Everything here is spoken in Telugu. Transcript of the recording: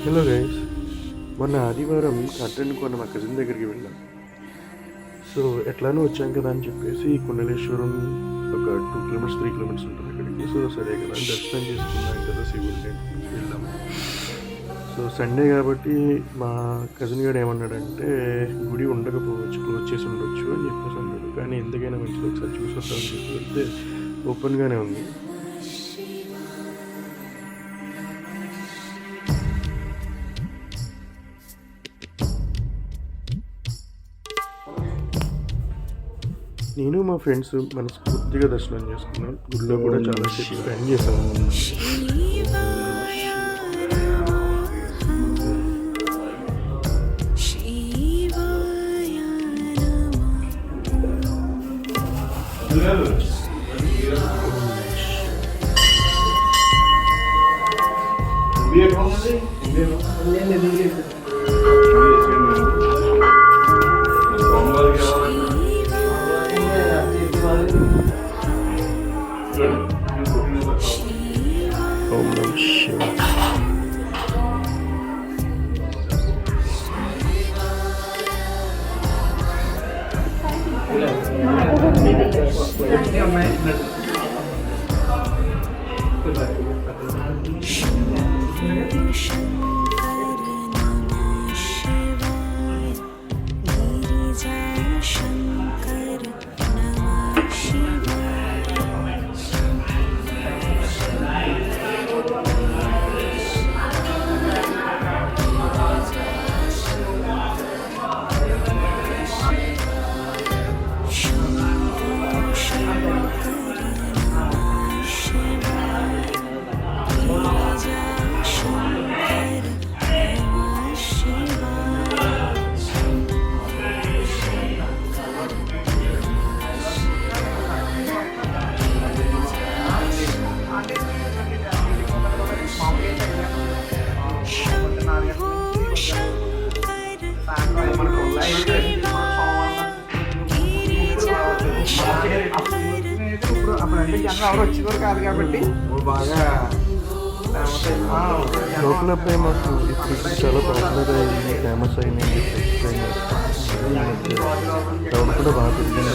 హలో గైస్, మొన్న ఆదివారం కాట్రేనికోన మా కజిన్ దగ్గరికి వెళ్ళాం. సో ఎట్లానో వచ్చాం కదా అని చెప్పేసి కుండలేశ్వరం ఒక 2 కిలోమీటర్స్ 3 కిలోమీటర్స్ ఉంటుంది ఇక్కడికి. సో సరే కదా అని దర్శనం చేసుకున్నాం కదా శివుడిని వెళ్ళాము. సో సండే కాబట్టి మా కజిన్ గారు ఏమన్నాడంటే గుడి ఉండకపోవచ్చు, క్లోజ్ చేసి ఉండొచ్చు అని చెప్పేసి అన్నాడు. కానీ ఎందుకైనా మంచిది ఒకసారి చూసొద్దామని చెప్పి వెళ్తే ఓపెన్గానే ఉంది. నేను మా ఫ్రెండ్స్ మనస్ఫూర్తిగా దర్శనం చేసుకున్నాం. గుడిలో కూడా చాలా సేపు స్పెండ్ చేసాము. ఓం నమః శివాయ. అప్పుడంటే జనం ఎవరు వచ్చేవారు కాదు కాబట్టి బాగా లోకల్ అబ్బాయి మాకు ఇప్పుడు చాలా పాపులర్ అయ్యి ఫేమస్ అయింది. క్రౌడ్ కూడా బాగా పెరిగింది.